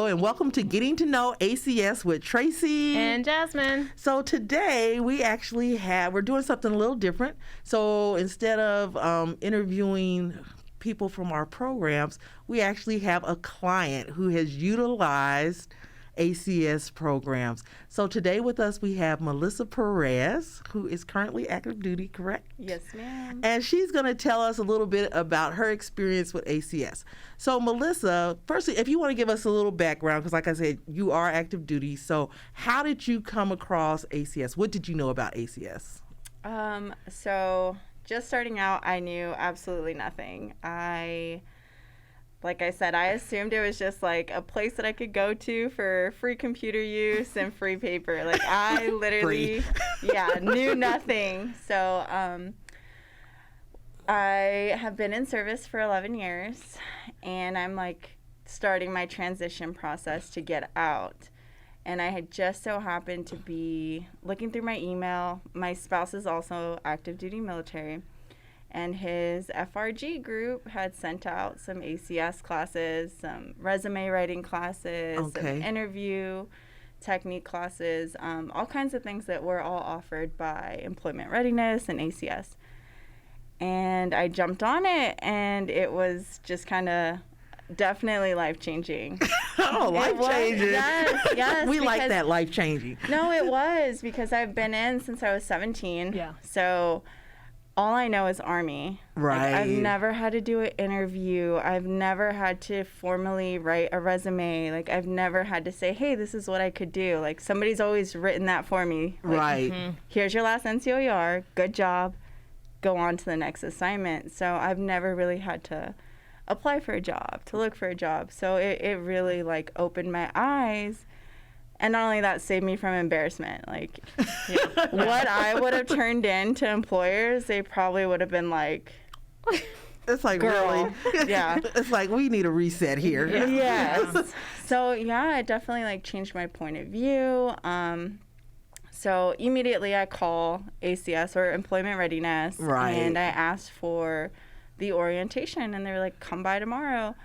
and welcome to Getting To Know ACS with Tracy and Jasmine. So today we're doing something a little different. So instead of interviewing people from our programs, we actually have a client who has utilized ACS programs. So today with us we have Melissa Perez, who is currently active duty, correct? Yes, ma'am. And she's going to tell us a little bit about her experience with ACS. So Melissa, firstly, if you want to give us a little background, because like I said, you are active duty. So how did you come across ACS? What did you know about ACS? So just starting out, I knew absolutely nothing. Like I said, I assumed it was just like a place that I could go to for free computer use and free paper. Like I literally, knew nothing. So I have been in service for 11 years, and I'm like starting my transition process to get out. And I had just so happened to be looking through my email. My spouse is also active duty military. And his FRG group had sent out some ACS classes, some resume writing classes, some interview technique classes, all kinds of things that were all offered by Employment Readiness and ACS. And I jumped on it, and it was just kind of definitely life-changing. Oh, life-changing. Yes. We like that, life-changing. No, it was, because I've been in since I was 17. Yeah. So all I know is Army. Right. Like, I've never had to do an interview. I've never had to formally write a resume. Like, I've never had to say, hey, this is what I could do. Like, somebody's always written that for me. Like, right. Here's your last NCOER. Good job. Go on to the next assignment. So I've never really had to apply for a job, to look for a job. So it really, like, opened my eyes. And not only that, saved me from embarrassment. Like, what I would have turned in to employers, they probably would have been like, it's like, girl. Really? Yeah. It's like, we need a reset here. Yeah. Yes. So, yeah, it definitely, like, changed my point of view. So immediately I call ACS, or Employment Readiness. Right. And I asked for the orientation, and they were like, come by tomorrow.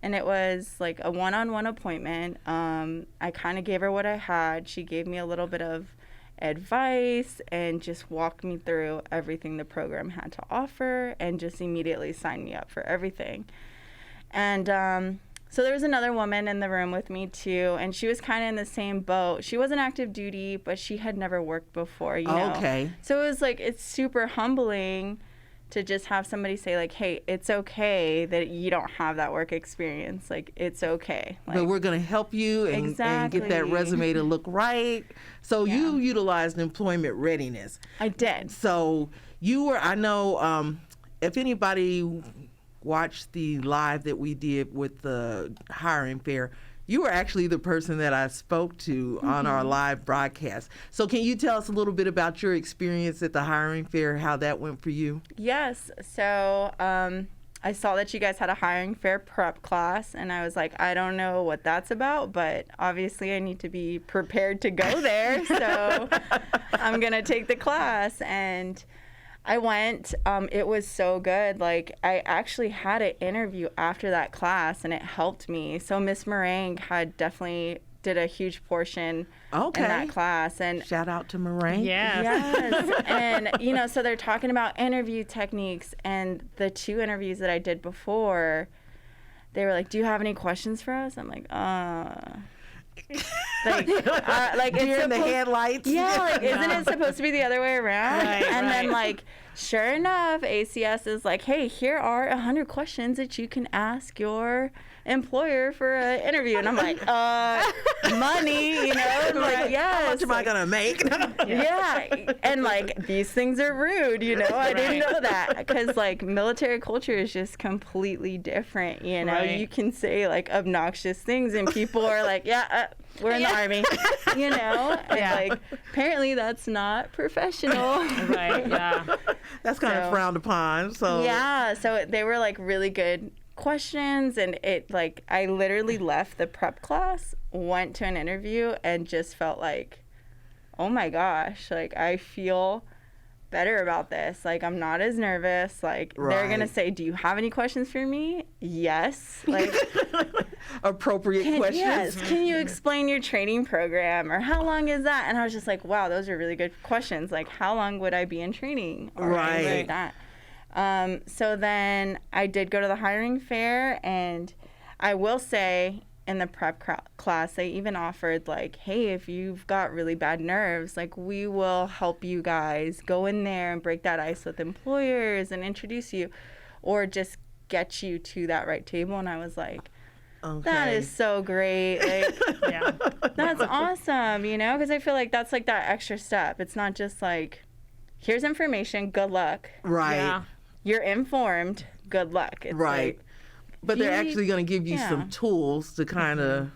And it was like a one-on-one appointment. I kind of gave her what I had. She gave me a little bit of advice and just walked me through everything the program had to offer, and just immediately signed me up for everything. And so there was another woman in the room with me too, and she was kind of in the same boat. She wasn't active duty, but she had never worked before, you know. Okay. So it was like, it's super humbling to just have somebody say, like, hey, it's okay that you don't have that work experience. Like, it's okay. Like, but we're going to help you and get that resume to look right. So you utilized Employment Readiness. I did. So I know if anybody watched the live that we did with the hiring fair, you were actually the person that I spoke to on our live broadcast. So can you tell us a little bit about your experience at the hiring fair, how that went for you? Yes. So I saw that you guys had a hiring fair prep class, and I was like, I don't know what that's about, but obviously I need to be prepared to go there. So I'm going to take the class. And I went. It was so good. Like, I actually had an interview after that class, and it helped me. So Miss Meringue had definitely did a huge portion in that class. And shout out to Meringue. Yes. And, so they're talking about interview techniques. And the 2 interviews that I did before, they were like, do you have any questions for us? I'm like, like deer in the headlights. Yeah, like, isn't it supposed to be the other way around? Then, like, sure enough, ACS is like, hey, here are 100 questions that you can ask your employer for an interview. And I'm like, money, and like, yes. How much am I going to make? Yeah. And, like, these things are rude, I didn't know that. Because, like, military culture is just completely different, Right. You can say, like, obnoxious things, and people are like, we're in the Army, And, like, apparently that's not professional. Right, yeah. That's kind of frowned upon, so. Yeah, so they were, like, really good questions, and it, like, I literally left the prep class, went to an interview, and just felt like, oh my gosh, like, I feel better about this. Like, I'm not as nervous. Like, they're going to Right. say, do you have any questions for me? Yes. Like, Appropriate questions. yes. Can you explain your training program? Or how long is that? And I was just like, wow, those are really good questions. Like, how long would I be in training? Or anything Right. like that. So then I did go to the hiring fair, and I will say in the prep class, they even offered like, hey, if you've got really bad nerves, like, we will help you guys go in there and break that ice with employers and introduce you, or just get you to that right table. And I was like, that Okay. is so great. Like, Yeah. that's awesome, you know, because I feel like that's like that extra step. It's not just like, here's information, good luck. Right. Yeah. You're informed, good luck. It's Right. like, But they're you- actually going to give you yeah. some tools to kind of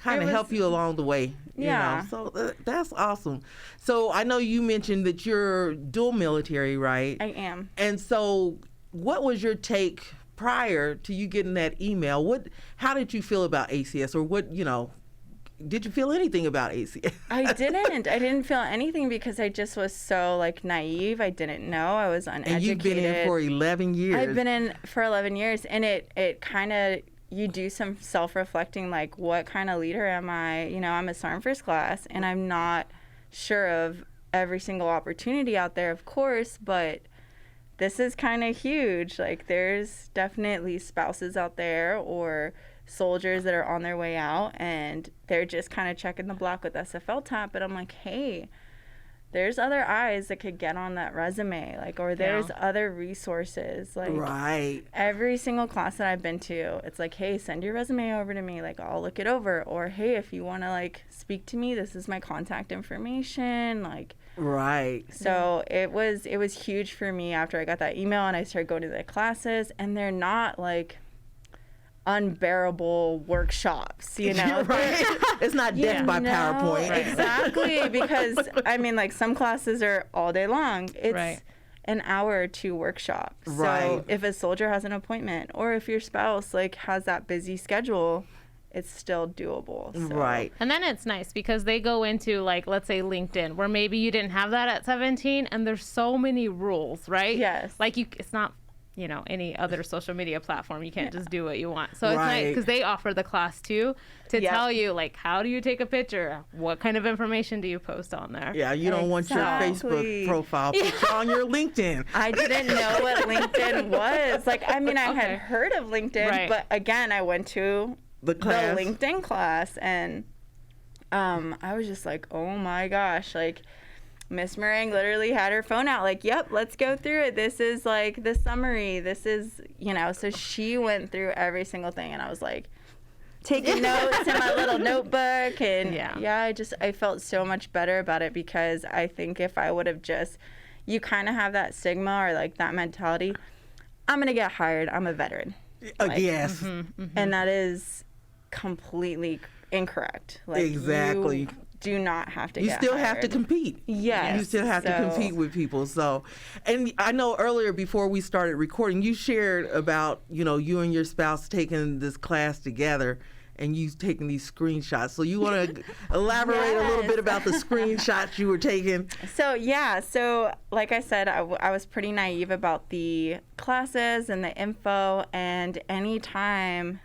It was- help you along the way. You Yeah. know? So that's awesome. So I know you mentioned that you're dual military, right? I am. And so what was your take prior to you getting that email? How did you feel about ACS, or did you feel anything about ACS? I didn't feel anything because I just was so like naive. I didn't know. I was uneducated. And you've been in for 11 years. I've been in for 11 years, and it kind of, you do some self-reflecting, like, what kind of leader am I? You know, I'm a sergeant first class, and I'm not sure of every single opportunity out there, of course, but this is kind of huge. Like, there's definitely spouses out there or soldiers that are on their way out, and they're just kind of checking the block with SFL tap. But I'm like, hey, there's other eyes that could get on that resume, like, or there's other resources. Like, Right. every single class that I've been to, it's like, hey, send your resume over to me, like, I'll look it over. Or, hey, if you want to, like, speak to me, this is my contact information. Like, Right. so it was huge for me after I got that email and I started going to the classes, and they're not like unbearable workshops, you know. Right. It's not death by No, PowerPoint. Exactly, because I mean, like, some classes are all day long. It's Right. an hour or two workshop. Right. So if a soldier has an appointment, or if your spouse like has that busy schedule, it's still doable. So. Right. And then it's nice because they go into, like, let's say LinkedIn, where maybe you didn't have that at 17, and there's so many rules, right? Yes. Like, it's not, any other social media platform. You can't just do what you want. So it's nice Right. because they offer the class too to Yep. tell you, like, how do you take a picture? What kind of information do you post on there? Yeah, you don't want your Exactly. Facebook profile picture on your LinkedIn. I didn't know what LinkedIn was. Like, I mean, I had heard of LinkedIn, Right. but again, I went to The class. the LinkedIn class, and I was just like, oh my gosh, like, Miss Meringue literally had her phone out, like, yep, let's go through it. This is like the summary. This is, so she went through every single thing, and I was like taking notes in my little notebook, and I felt so much better about it, because I think if I would have you kind of have that stigma or like that mentality, I'm gonna get hired, I'm a veteran. Like, Yes. and that is completely incorrect. Like, Exactly. you do not have to You get still have to hired. compete. Yes. You still have to So- compete with people. So, and I know earlier before we started recording, you shared about, you and your spouse taking this class together, and you taking these screenshots. So you want to elaborate a little bit about the screenshots you were taking? So like I said, I was pretty naive about the classes and the info, and anytime,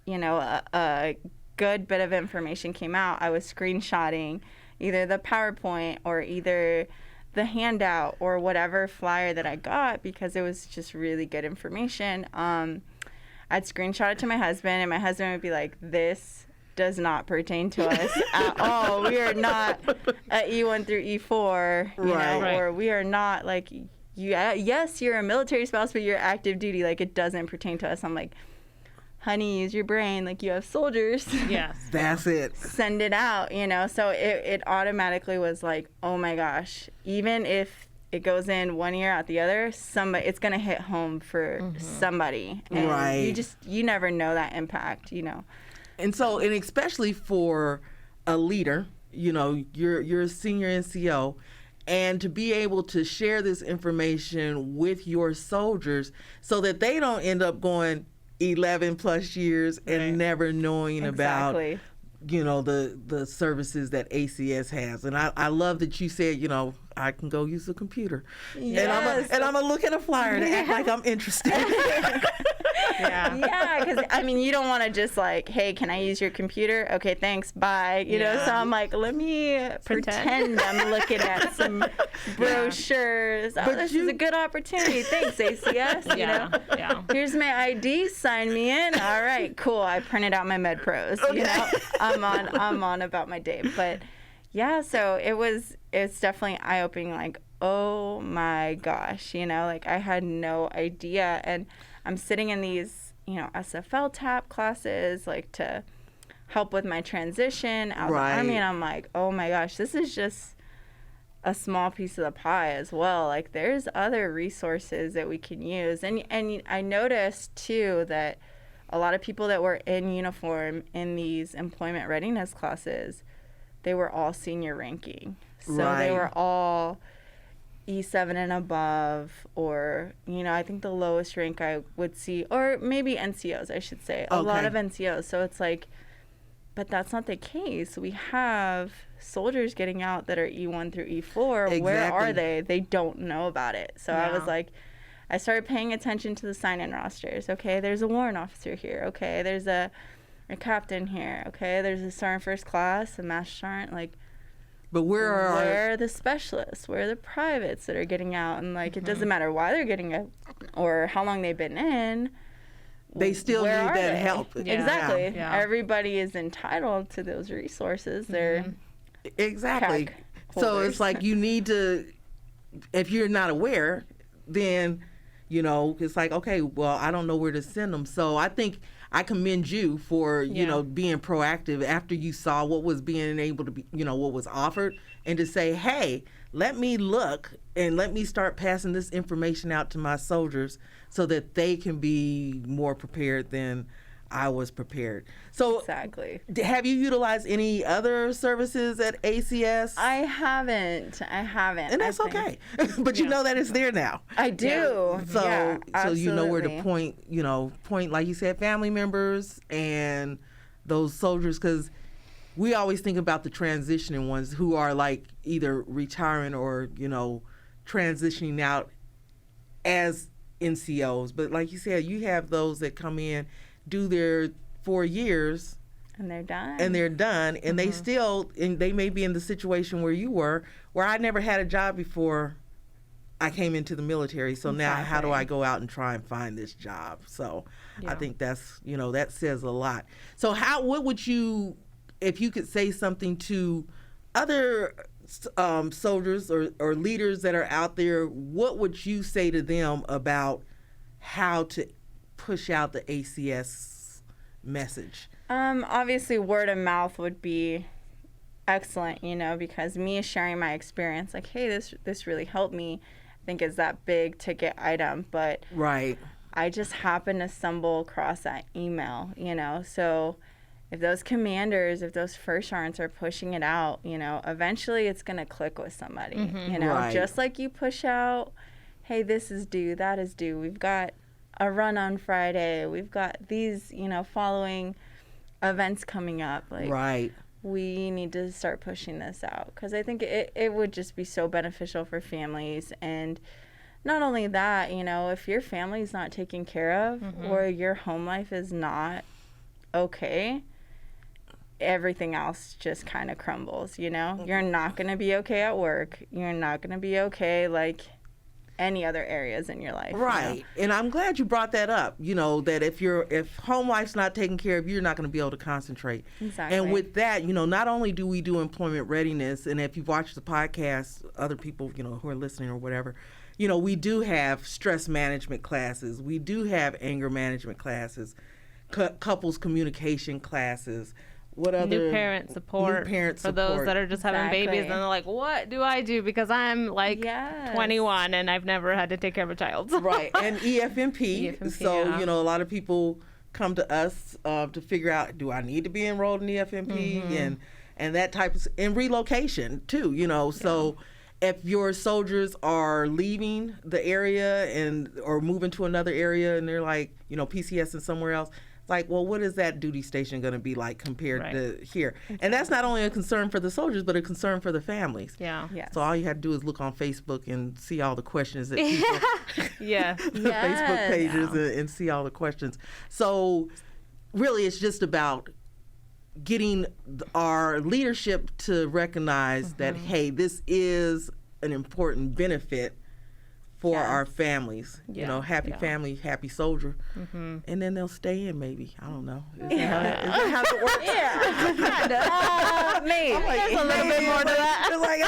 a good bit of information came out, I was screenshotting either the PowerPoint or either the handout or whatever flyer that I got, because it was just really good information. I'd screenshot it to my husband, and my husband would be like, this does not pertain to us at all. We are not at E1 through E4, Right. or we are not like, yes, you're a military spouse, but you're active duty. Like, it doesn't pertain to us. I'm like, honey, use your brain. Like, you have soldiers. Yes. That's it. Send it out, So it automatically was like, oh my gosh, even if it goes in one ear out the other, it's gonna hit home for somebody. And Right. you never know that impact, And so, and especially for a leader, you're a senior NCO, and to be able to share this information with your soldiers so that they don't end up going 11 plus years and never knowing Exactly. about the services that ACS has. And I love that you said, I can go use the computer. Yes. And I'm going to look at a flyer and act like I'm interested. Yeah, because I mean, you don't want to just like, hey, can I use your computer? Okay, thanks, bye. You know, so I'm like, let me pretend I'm looking at some brochures. Oh, this is a good opportunity. Thanks, ACS. You know, here's my ID. Sign me in. All right, cool. I printed out my Med Pros. You know, I'm on about my day. But yeah, so it's definitely eye opening. Like, oh my gosh, you know, like I had no idea. And I'm sitting in these, you know, SFL TAP classes, like to help with my transition out of the Army. And I'm like, oh my gosh, this is just a small piece of the pie as well. Like there's other resources that we can use. And I noticed too that a lot of people that were in uniform in these employment readiness classes, they were all senior ranking. So they were all E7 and above, or, you know, I think the lowest rank I would see, or maybe NCOs, I should say, a lot of NCOs. So it's like, but that's not the case. We have soldiers getting out that are E1 through E4. Exactly. Where are they? They don't know about it. So I was like, I started paying attention to the sign-in rosters. Okay, there's a warrant officer here. Okay, there's a captain here. Okay, there's a sergeant first class, a master sergeant, like, but where are the specialists? Where are the privates that are getting out? And like, it doesn't matter why they're getting out or how long they've been in. They still need that help. Yeah. Exactly. Yeah. Everybody is entitled to those resources. They're exactly. So it's like you need to, if you're not aware, then, you know, it's like, okay, well, I don't know where to send them. So I think I commend you for, you know, being proactive after you saw what was being able to be, you know, what was offered, and to say, hey, let me look and let me start passing this information out to my soldiers so that they can be more prepared than I was prepared. So exactly. Have you utilized any other services at ACS? I haven't. And that's okay. But you know that it's there now. I do. So you know where to point, like you said, family members and those soldiers, because we always think about the transitioning ones who are like either retiring or, you know, transitioning out as NCOs. But like you said, you have those that come in, do their 4 years, and they're done, and they still, and they may be in the situation where you were, where I never had a job before I came into the military. So now how do I go out and try and find this job? So I think that's, you know, that says a lot. So what would you, if you could say something to other soldiers or leaders that are out there, what would you say to them about how to push out the ACS message? Obviously word of mouth would be excellent, you know, because me sharing my experience, like, hey, this really helped me, I think is that big ticket item. But I just happened to stumble across that email, you know. So if those commanders, if those first sergeants are pushing it out, you know, eventually it's going to click with somebody, you know, just like you push out, hey, this is due, that is due. We've got a run on Friday. We've got these, you know, following events coming up. Like, we need to start pushing this out, because I think it would just be so beneficial for families. And not only that, you know, if your family's not taken care of or your home life is not okay, everything else just kind of crumbles, you know? You're not going to be okay at work. You're not going to be okay, like, any other areas in your life. Right. You know? And I'm glad you brought that up, you know, that if home life's not taken care of, you're not going to be able to concentrate. Exactly. And with that, you know, not only do we do employment readiness, and if you've watched the podcast, other people, you know, who are listening or whatever, you know, we do have stress management classes. We do have anger management classes, couples communication classes. What other new parent support for those that are just having babies and they're like, what do I do, because I'm like 21 and I've never had to take care of a child. Right. And EFMP. So you know, a lot of people come to us to figure out, do I need to be enrolled in EFMP, and that type of, and relocation too, you know. So if your soldiers are leaving the area or moving to another area and they're like, you know, PCS and somewhere else, like, well, what is that duty station going to be like compared to here? Exactly. And that's not only a concern for the soldiers, but a concern for the families. Yeah. Yes. So all you have to do is look on Facebook and see all the questions that people, Facebook pages and see all the questions. So really, it's just about getting our leadership to recognize that, hey, this is an important benefit for our families. You know, happy family, happy soldier. And then they'll stay in, maybe. I don't know. Is that how it works? Kind of. Maybe. There's a little bit more to that. It's like,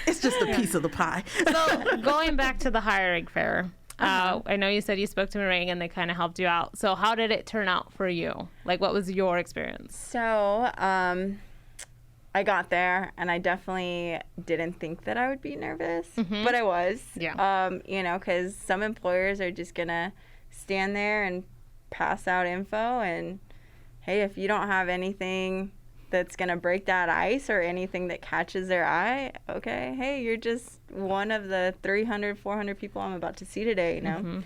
it's just a piece of the pie. So going back to the hiring fair, I know you said you spoke to Meringue and they kind of helped you out. So how did it turn out for you? Like, what was your experience? So, I got there and I definitely didn't think that I would be nervous, but I was. Yeah. You know, because some employers are just going to stand there and pass out info. And, hey, if you don't have anything that's going to break that ice or anything that catches their eye, okay, hey, you're just one of the 300, 400 people I'm about to see today, you know?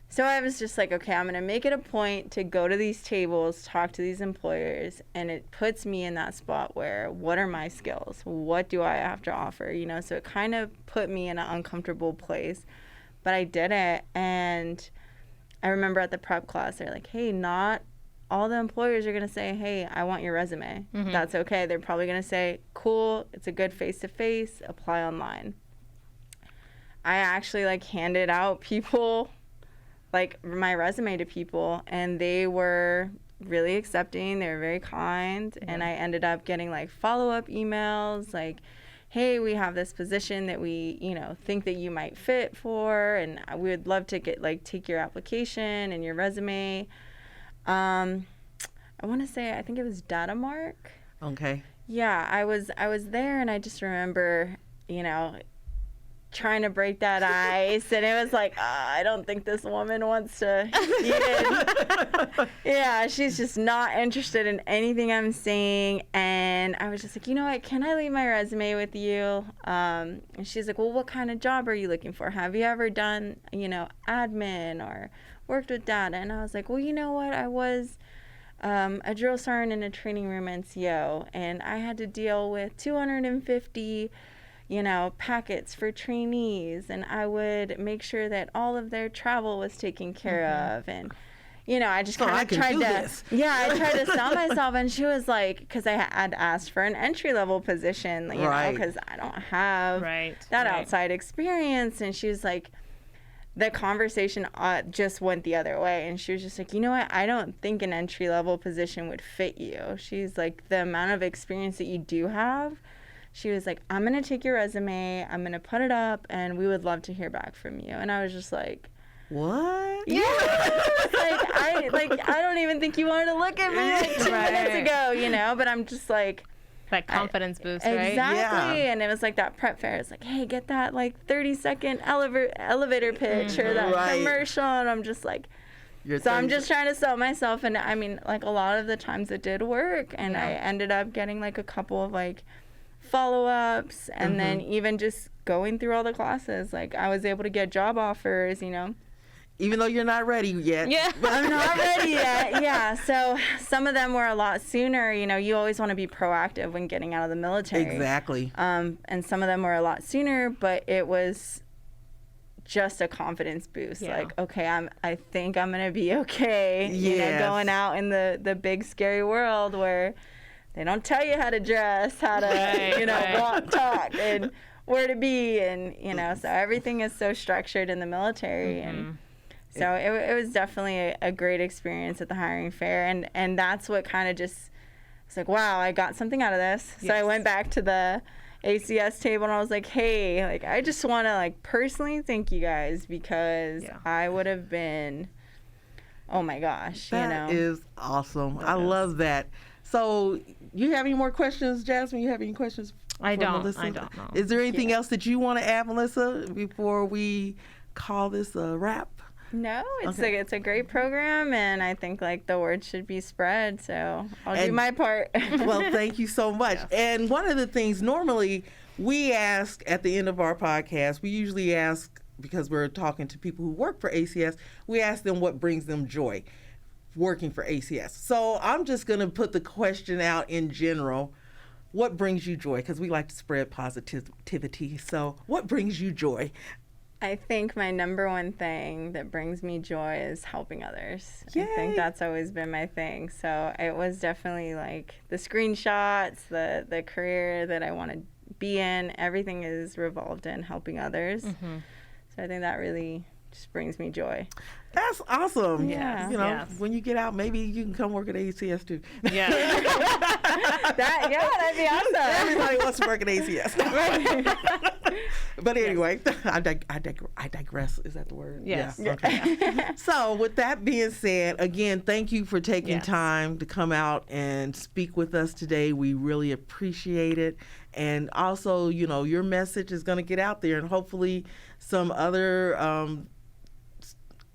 So I was just like, okay, I'm going to make it a point to go to these tables, talk to these employers, and it puts me in that spot where, what are my skills? What do I have to offer? You know, so it kind of put me in an uncomfortable place, but I did it. And I remember at the prep class, they're like, hey, not all the employers are going to say, hey, I want your resume. That's okay. They're probably going to say, cool, it's a good face-to-face, apply online. I actually like handed out people like my resume to people, and they were really accepting. They were very kind. And I ended up getting like follow-up emails like, hey, we have this position that we, you know, think that you might fit for, and we would love to get like take your application and your resume. I want to say, I think it was Datamark. Okay. Yeah, I was there, and I just remember, you know, trying to break that ice, and it was like, I don't think this woman wants to even. Yeah, she's just not interested in anything I'm saying. And I was just like, you know what, can I leave my resume with you? And she's like, well, what kind of job are you looking for? Have you ever done, you know, admin or worked with data? And I was like, well, you know what, I was a drill sergeant in a training room NCO, and I had to deal with 250 you know, packets for trainees, and I would make sure that all of their travel was taken care of. And, you know, I just kind of tried to, I tried to sell myself. And she was like, because I had asked for an entry-level position, you know, because I don't have that outside experience. And she was like, the conversation just went the other way. And she was just like, you know what, I don't think an entry-level position would fit you. She's like, the amount of experience that you do have, she was like, I'm going to take your resume, I'm going to put it up, and we would love to hear back from you. And I was just like, what? Yeah. I don't even think you wanted to look at me like 2 minutes ago, you know? But I'm just like. That confidence boost, right? Exactly. Yeah. And it was like that prep fair. It's like, hey, get that like 30-second elevator pitch or that commercial. And I'm just like. So I'm just trying to sell myself. And I mean, like a lot of the times it did work. And I ended up getting like a couple of like follow-ups, and then even just going through all the classes, like I was able to get job offers, you know, even though you're not ready yet. But I'm not ready yet. So some of them were a lot sooner. You know, you always want to be proactive when getting out of the military. Exactly. And some of them were a lot sooner, but it was just a confidence boost. Like, okay, I think I'm gonna be okay. You know, going out in the big scary world where they don't tell you how to dress, how to, you know, walk, talk, and where to be. And, you know, so everything is so structured in the military. And so it was definitely a great experience at the hiring fair. And that's what kind of just, it's like, wow, I got something out of this. So I went back to the ACS table and I was like, hey, like, I just want to, like, personally thank you guys, because I would have been, oh my gosh, you know. That is awesome. I love that. So, you have any more questions, Jasmine? You have any questions? I don't. Melissa? I don't know. Is there anything else that you want to add, Melissa, before we call this a wrap? No, it's a great program, and I think like the word should be spread. So I'll do my part. Well, thank you so much. And one of the things normally we ask at the end of our podcast, we usually ask, because we're talking to people who work for ACS, we ask them what brings them joy. working for ACS. So I'm just going to put the question out in general. What brings you joy? Because we like to spread positivity. So what brings you joy? I think my number one thing that brings me joy is helping others. Yay. I think that's always been my thing. So it was definitely like the screenshots, the career that I want to be in, everything is revolved in helping others. Mm-hmm. So I think that really just brings me joy. That's awesome. Yeah. You know, when you get out, maybe you can come work at ACS too. Yeah. That'd be awesome. Everybody wants to work at ACS. But anyway, I digress. Is that the word? Yes. Yeah. Okay. So with that being said, again, thank you for taking time to come out and speak with us today. We really appreciate it. And also, you know, your message is going to get out there, and hopefully some other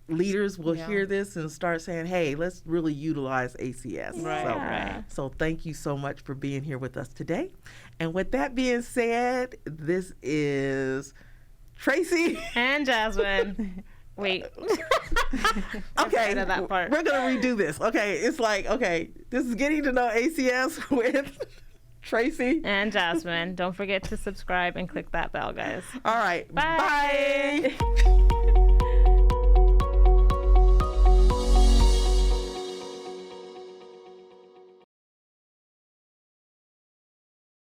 leaders will hear this and start saying, hey, let's really utilize ACS. Right. So thank you so much for being here with us today. And with that being said, this is Tracy and Jasmine. Wait. Okay, that part. We're going to redo this. Okay, it's like, okay, this is Getting to Know ACS with Tracy and Jasmine. Don't forget to subscribe and click that bell, guys. All right. Bye. Bye.